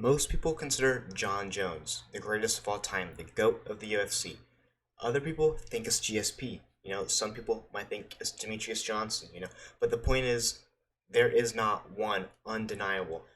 most people consider Jon Jones the greatest of all time, the GOAT of the UFC. Other people think it's GSP. Some people might think it's Demetrius Johnson, But the point is, there is not one undeniable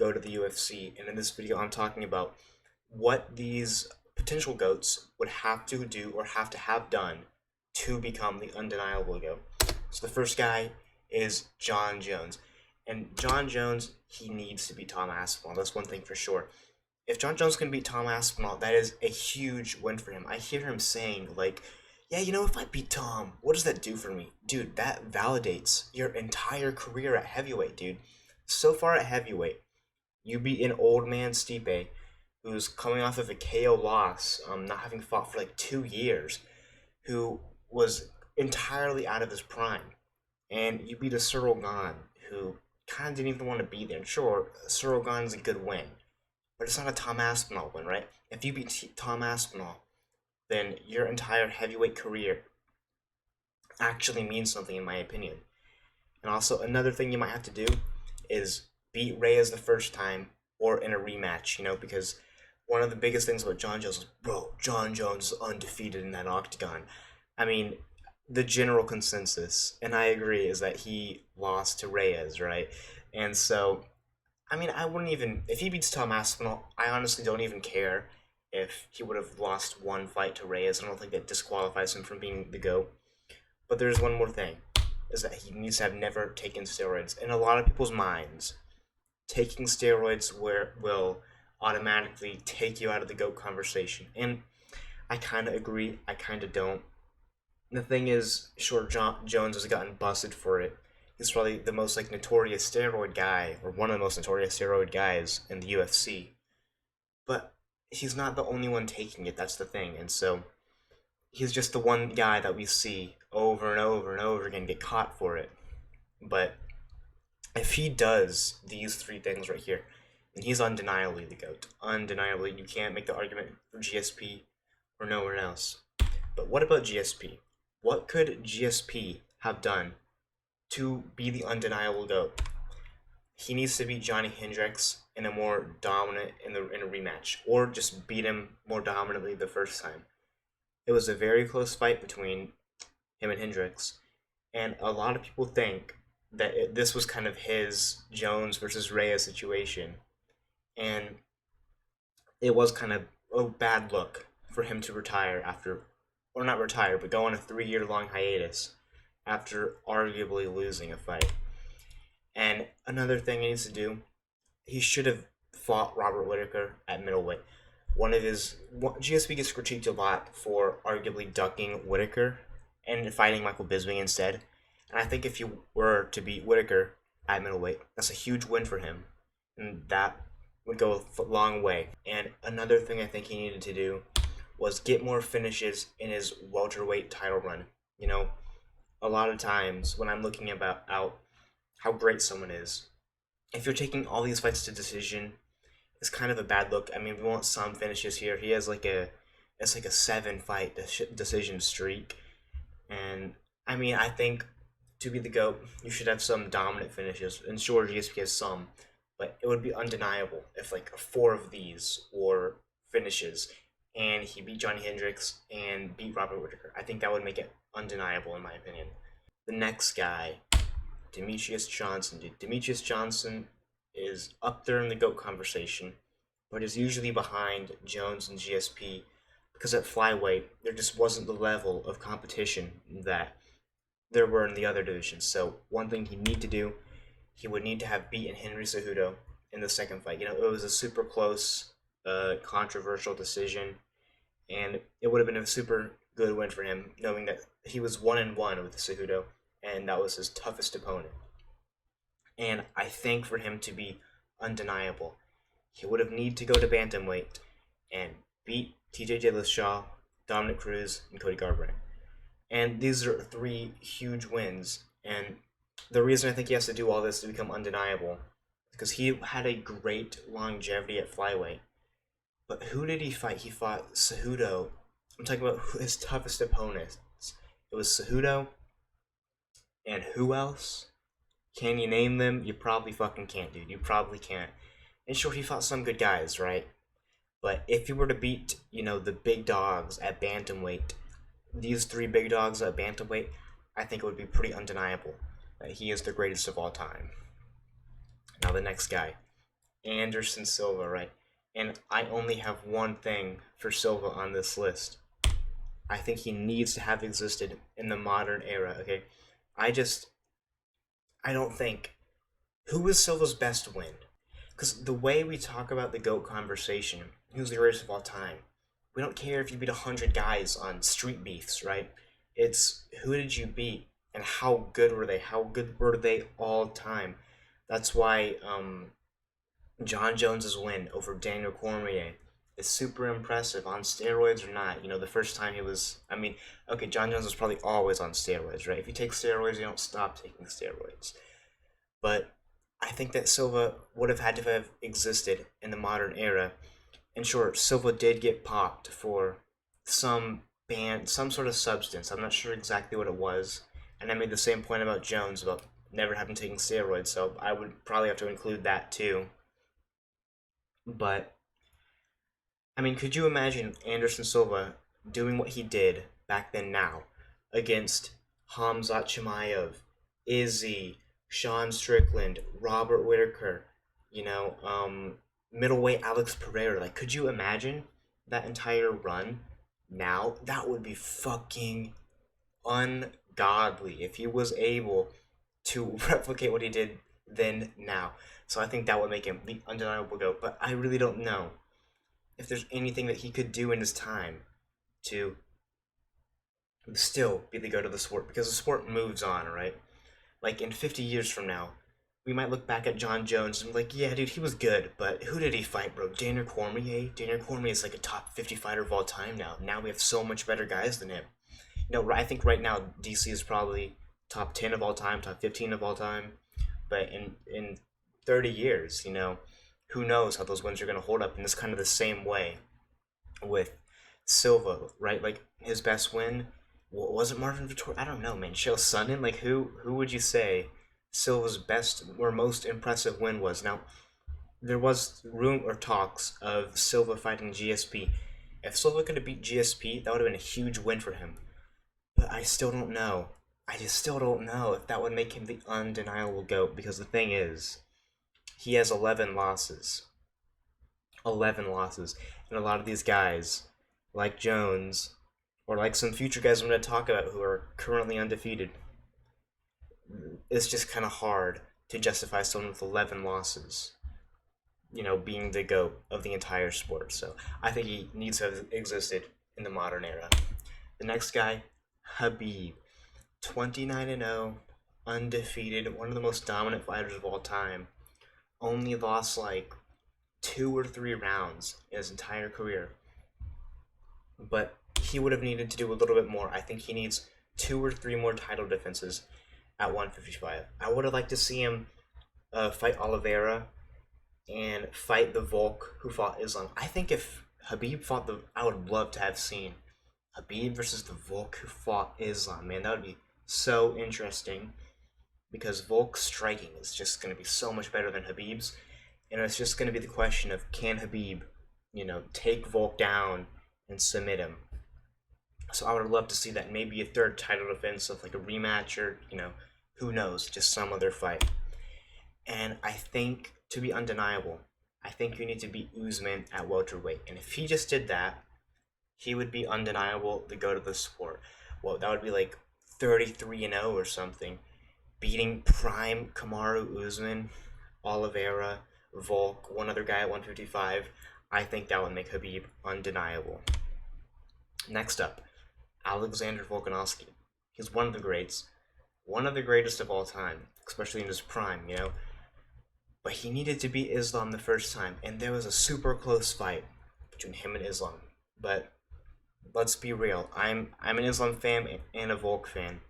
GOAT of the UFC. And in this video, I'm talking about what these potential GOATs would have to do or have to have done to become the undeniable GOAT. So the first guy is Jon Jones. And Jon Jones, he needs to beat Tom Aspinall. That's one thing for sure. If Jon Jones can beat Tom Aspinall, that is a huge win for him. I hear him saying, like, yeah, if I beat Tom, what does that do for me? Dude, that validates your entire career at heavyweight, dude. So far at heavyweight, you beat an old man Stipe, who's coming off of a KO loss, not having fought for like 2 years, who was entirely out of his prime. And you beat a Cyril Gane, who kind of didn't even want to be there. And sure, Cyril Gane's a good win, but it's not a Tom Aspinall win, right? If you beat Tom Aspinall, then your entire heavyweight career actually means something, in my opinion. And also, another thing you might have to do is beat Reyes the first time or in a rematch, because one of the biggest things about Jon Jones is, bro, Jon Jones is undefeated in that octagon. I mean, the general consensus, and I agree, is that he lost to Reyes, right? And so, I mean, I wouldn't even, if he beats Tom Aspinall, I honestly don't even care if he would have lost one fight to Reyes. I don't think that disqualifies him from being the GOAT. But there's one more thing, is that he needs to have never taken steroids. In a lot of people's minds, taking steroids will automatically take you out of the GOAT conversation. And I kind of agree, I kind of don't. The thing is, sure, Jones has gotten busted for it. He's probably the most notorious steroid guy, or one of the most notorious steroid guys in the UFC. But he's not the only one taking it, that's the thing. And so he's just the one guy that we see over and over and over again get caught for it. But if he does these three things right here, then he's undeniably the GOAT. Undeniably, you can't make the argument for GSP or nowhere else. But what about GSP? What could GSP have done to be the undeniable GOAT? He needs to beat Johnny Hendricks in a more dominant in a rematch, or just beat him more dominantly the first time. It was a very close fight between him and Hendricks, and a lot of people think that this was kind of his Jones versus Reyes situation, and it was kind of a bad look for him to retire after, or not retire, but go on a 3-year-long hiatus after arguably losing a fight. And another thing he needs to do, he should have fought Robert Whittaker at middleweight. GSP gets critiqued a lot for arguably ducking Whittaker and fighting Michael Bisping instead. And I think if you were to beat Whittaker at middleweight, that's a huge win for him. And that would go a long way. And another thing I think he needed to do was get more finishes in his welterweight title run. A lot of times when I'm looking out how great someone is, if you're taking all these fights to decision, it's kind of a bad look. I mean, we want some finishes here. He has it's like a 7-fight decision streak. And I mean, I think to be the GOAT, you should have some dominant finishes. And sure, GSP has some, but it would be undeniable if 4 of these were finishes and he beat Johnny Hendricks and beat Robert Whittaker. I think that would make it undeniable, in my opinion. The next guy, Demetrius Johnson. Dude, Demetrius Johnson is up there in the GOAT conversation, but is usually behind Jones and GSP because at flyweight, there just wasn't the level of competition that there were in the other divisions. So one thing he'd need to do, he would need to have beaten Henry Cejudo in the second fight. It was a super close, controversial decision, and it would have been a super good win for him, knowing that he was 1-1 with Cejudo, and that was his toughest opponent. And I think for him to be undeniable, he would have need to go to bantamweight and beat TJ Dillashaw, Dominic Cruz, and Cody Garbrandt. And these are 3 huge wins. And the reason I think he has to do all this to become undeniable is because he had a great longevity at flyweight. But who did he fight? He fought Cejudo. I'm talking about his toughest opponents. It was Cejudo, and who else? Can you name them? You probably fucking can't, dude. You probably can't. And sure, he fought some good guys, right? But if he were to beat, the big dogs at bantamweight, these three big dogs at bantamweight, I think it would be pretty undeniable that he is the greatest of all time. Now the next guy, Anderson Silva, right? And I only have one thing for Silva on this list. I think he needs to have existed in the modern era, okay? I just, I don't think. Who was Silva's best win? Because the way we talk about the GOAT conversation, who's the greatest of all time, we don't care if you beat 100 guys on street beefs, right? It's who did you beat and how good were they? How good were they all time? That's why Jon Jones's win over Daniel Cormier is super impressive on steroids or not. The first time he was, okay, Jon Jones was probably always on steroids, right? If you take steroids, you don't stop taking steroids. But I think that Silva would have had to have existed in the modern era. And sure, Silva did get popped for some some sort of substance. I'm not sure exactly what it was. And I made the same point about Jones about never having taken steroids, so I would probably have to include that too. But could you imagine Anderson Silva doing what he did back then now against Hamzat Chimaev, Izzy, Sean Strickland, Robert Whitaker, middleweight Alex Pereira? Like, could you imagine that entire run now? That would be fucking ungodly if he was able to replicate what he did then now. So I think that would make him the undeniable GOAT. But I really don't know if there's anything that he could do in his time to still be the GOAT of the sport, because the sport moves on, right? Like in 50 years from now, we might look back at Jon Jones and be like, yeah, dude, he was good, but who did he fight, bro? Daniel Cormier? Daniel Cormier is like a top 50 fighter of all time now. Now we have so much better guys than him. I think right now DC is probably top 10 of all time, top 15 of all time. But in 30 years, who knows how those wins are going to hold up. And it's kind of the same way with Silva, right? Like his best win, was it Marvin Vettori? I don't know, man. Chael Sonnen? Like who would you say Silva's best or most impressive win was? Now, there was room or talks of Silva fighting GSP. If Silva could have beat GSP, that would have been a huge win for him. But I still don't know. I just still don't know if that would make him the undeniable GOAT, because the thing is, he has 11 losses. 11 losses. And a lot of these guys, like Jones, or like some future guys I'm going to talk about who are currently undefeated, it's just kind of hard to justify someone with 11 losses, being the GOAT of the entire sport. So I think he needs to have existed in the modern era. The next guy, Khabib. 29-0, undefeated, one of the most dominant fighters of all time. Only lost like 2 or 3 rounds in his entire career. But he would have needed to do a little bit more. I think he needs 2 or 3 more title defenses at 155. I would have liked to see him fight Oliveira and fight the Volk who fought Islam. I think if Khabib fought I would love to have seen Khabib versus the Volk who fought Islam. Man, that would be so interesting, because Volk's striking is just going to be so much better than Khabib's, and it's just going to be the question of, can Khabib, take Volk down and submit him? So I would love to see that, maybe a third title defense of like a rematch, or who knows, just some other fight. And I think, to be undeniable, I think you need to beat Usman at welterweight, and if he just did that, he would be undeniable the GOAT of the sport. Well, that would be like 33-0 or something, beating prime Kamaru Usman, Oliveira, Volk, one other guy at 155. I think that would make Khabib undeniable. Next up, Alexander Volkanovski. He's one of the greats, one of the greatest of all time, especially in his prime, But he needed to beat Islam the first time, and there was a super close fight between him and Islam. But let's be real. I'm an Islam fan and a Volk fan.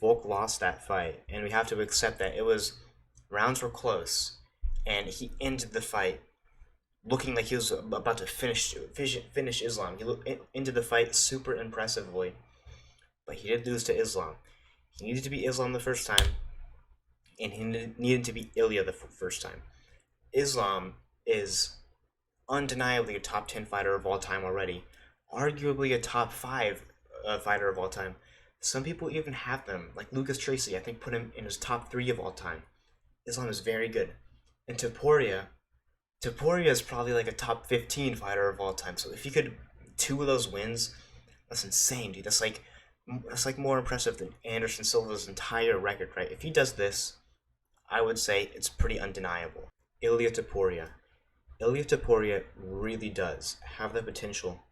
Volk lost that fight, and we have to accept that. Rounds were close, and he ended the fight looking like he was about to finish Islam. He looked into the fight super impressively, but he did lose to Islam. He needed to beat Islam the first time, and he needed to beat Ilia the first time. Islam is undeniably a top 10 fighter of all time already, arguably a top 5 fighter of all time. Some people even have them, like Lucas Tracy, I think put him in his top 3 of all time. Islam is very good. And Topuria is probably like a top 15 fighter of all time. So if he could 2 of those wins, that's insane, dude. That's like more impressive than Anderson Silva's entire record, right? If he does this, I would say it's pretty undeniable. Ilia Topuria. Ilia Topuria really does have the potential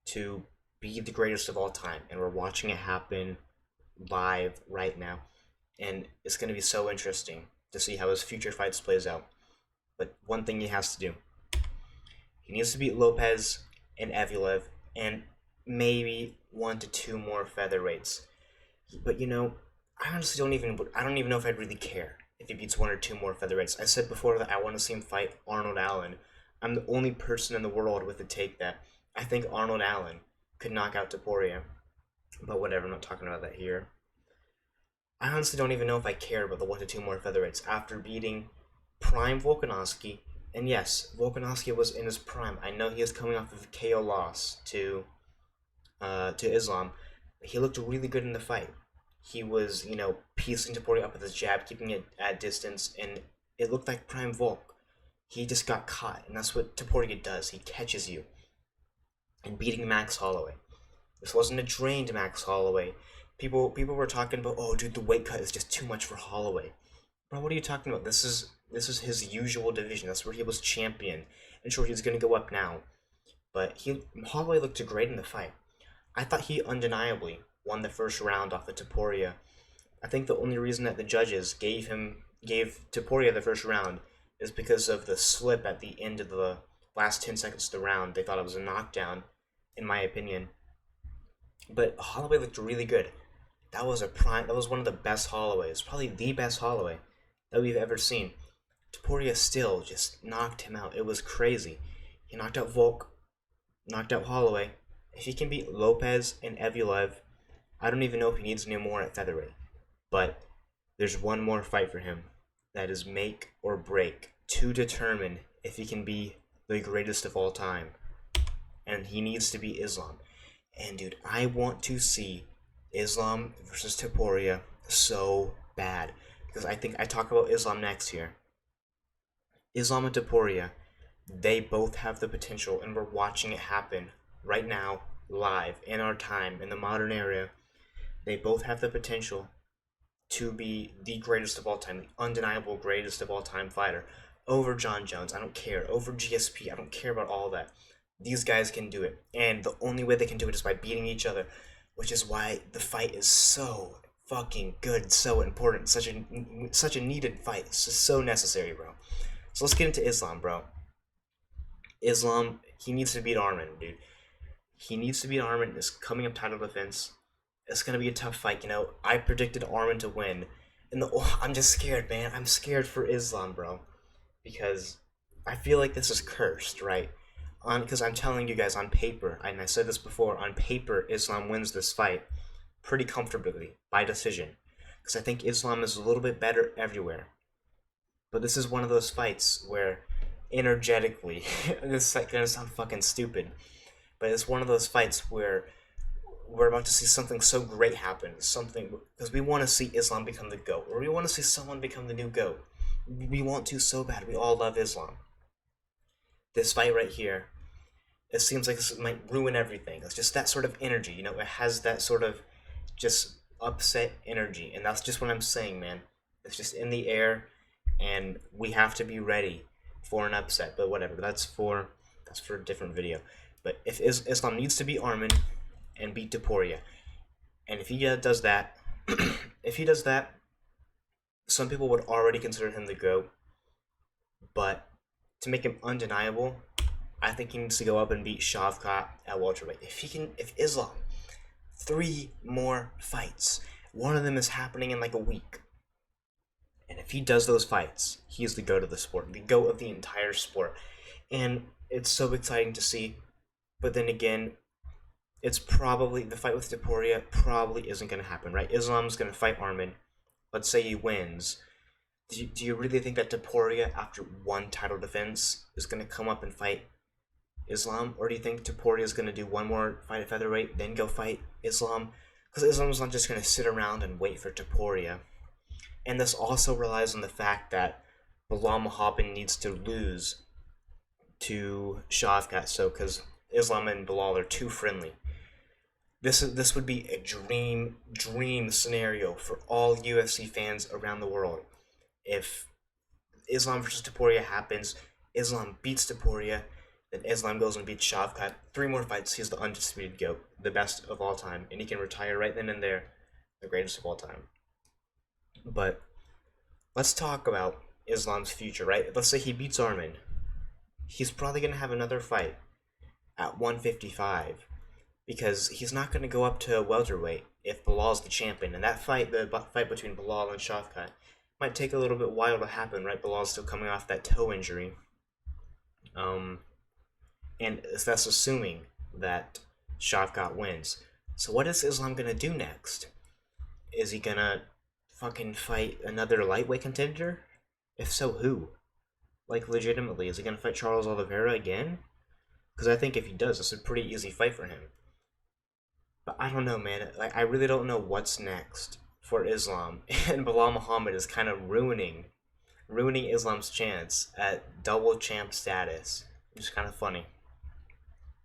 to be the greatest of all time, and we're watching it happen live right now. And it's going to be so interesting to see how his future fights plays out. But one thing he has to do, he needs to beat Lopez and Evloev, and maybe 1 to 2 more featherweights. But I honestly I don't even know if I'd really care if he beats 1 or 2 more featherweights. I said before that I want to see him fight Arnold Allen. I'm the only person in the world with a take that I think Arnold Allen could knock out Topuria. But whatever, I'm not talking about that here. I honestly don't even know if I care about the 1 to 2 more featherweights after beating prime Volkanovski. And yes, Volkanovski was in his prime. I know he is coming off of a KO loss to Islam. He looked really good in the fight. He was, piecing Topuria up with his jab, keeping it at distance, and it looked like prime Volk. He just got caught, and that's what Topuria does. He catches you. And beating Max Holloway. This wasn't a drained Max Holloway. People were talking about, oh, dude, the weight cut is just too much for Holloway. Bro, what are you talking about? This is his usual division. That's where he was champion. And sure, he's going to go up now. But Holloway looked great in the fight. I thought he undeniably won the first round off of Topuria. I think the only reason that the judges gave Topuria the first round is because of the slip at the end of the last 10 seconds of the round. They thought it was a knockdown, in my opinion. But Holloway looked really good. That was one of the best Holloways, probably the best Holloway that we've ever seen. Topuria still just knocked him out. It was crazy. He knocked out Volk, knocked out Holloway. If he can beat Lopez and Evloev, I don't even know if he needs any more at featherweight. But there's one more fight for him that is make or break to determine if he can be the greatest of all time. And he needs to be Islam. And dude, I want to see Islam versus Topuria so bad. Because I think I talk about Islam next here. Islam and Topuria, they both have the potential, and we're watching it happen right now, live, in our time, in the modern era. They both have the potential to be the greatest of all time, the undeniable greatest of all time fighter. Over Jon Jones, I don't care. Over GSP, I don't care about all that. These guys can do it, and the only way they can do it is by beating each other, which is why the fight is so fucking good, so important, such a needed fight. It's just so necessary, bro. So let's get into Islam, bro. Islam, he needs to beat Arman, dude. He needs to beat Arman. It's coming up title defense. It's gonna be a tough fight, I predicted Arman to win, and I'm just scared, man. I'm scared for Islam, bro, because I feel like this is cursed, right? Because I'm telling you guys, on paper, and I said this before, on paper, Islam wins this fight pretty comfortably by decision, because I think Islam is a little bit better everywhere. But this is one of those fights where, energetically, this is gonna sound fucking stupid, but it's one of those fights where we're about to see something so great happen, because we want to see Islam become the GOAT, or we want to see someone become the new GOAT. We want to so bad. We all love Islam. This fight right here, it seems like this might ruin everything. It's just that sort of energy, it has that sort of just upset energy, and that's just what I'm saying, man. It's just in the air, and we have to be ready for an upset. But whatever, that's for a different video. But if Islam needs to beat Arman and beat Topuria, and if he does that, some people would already consider him the GOAT. But to make him undeniable, I think he needs to go up and beat Shavkat at welterweight. If Islam, 3 more fights, one of them is happening in like a week, and if he does those fights, he is the GOAT of the sport, the GOAT of the entire sport, and it's so exciting to see. But then again, it's probably the fight with Topuria probably isn't going to happen, right? Islam's going to fight Arman. Let's say he wins. Do you really think that Topuria, after one title defense, is going to come up and fight Islam? Or do you think Topuria is going to do one more fight at featherweight, then go fight Islam? Because Islam's not just going to sit around and wait for Topuria. And this also relies on the fact that Bilal Muhammad needs to lose to Shavkat, so because Islam and Bilal are too friendly. This would be a dream scenario for all UFC fans around the world. If Islam versus Topuria happens, Islam beats Topuria, then Islam goes and beats Shavkat. 3 more fights, he's the undisputed GOAT, the best of all time, and he can retire right then and there, the greatest of all time. But let's talk about Islam's future, right? Let's say he beats Arman. He's probably going to have another fight at 155 because he's not going to go up to welterweight if Bilal's the champion. And that fight, the fight between Bilal and Shavkat, might take a little bit while to happen, right? Bilal's still coming off that toe injury. And that's assuming that Shavkat wins. So what is Islam going to do next? Is he going to fucking fight another lightweight contender? If so, who? Like, legitimately, is he gonna fight Charles Oliveira again? Because I think if he does, it's a pretty easy fight for him. But I don't know, man. Like, I really don't know what's next for Islam. And Bilal Muhammad is kind of ruining Islam's chance at double champ status, which is kind of funny.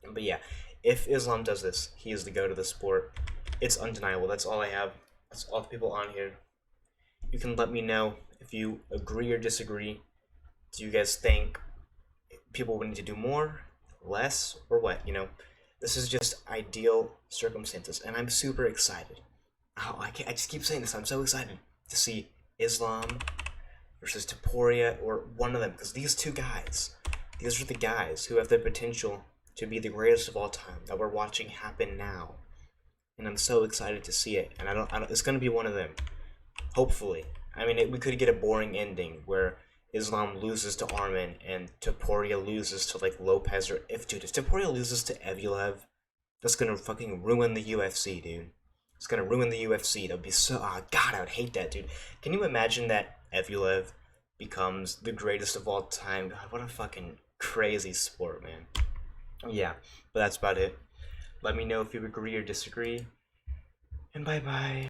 But yeah, if Islam does this, he is the GOAT of the sport. It's undeniable. That's all I have. That's all the people on here. You can let me know if you agree or disagree. Do you guys think people would need to do more, less, or what? This is just ideal circumstances, and I'm super excited. Oh, I just keep saying this. I'm so excited to see Islam versus Topuria, or one of them, because these are the guys who have the potential to be the greatest of all time that we're watching happen now, and I'm so excited to see it. And I don't it's gonna be one of them, hopefully. I mean, we could get a boring ending where Islam loses to Arman and Topuria loses to like Lopez, or if Topuria loses to Evloev, that's gonna fucking ruin the UFC, dude. It's gonna ruin the UFC. That'd be so. Oh God, I would hate that, dude. Can you imagine that Evloev becomes the greatest of all time? God, what a fucking crazy sport, man. Yeah, but that's about it. Let me know if you agree or disagree, and bye bye.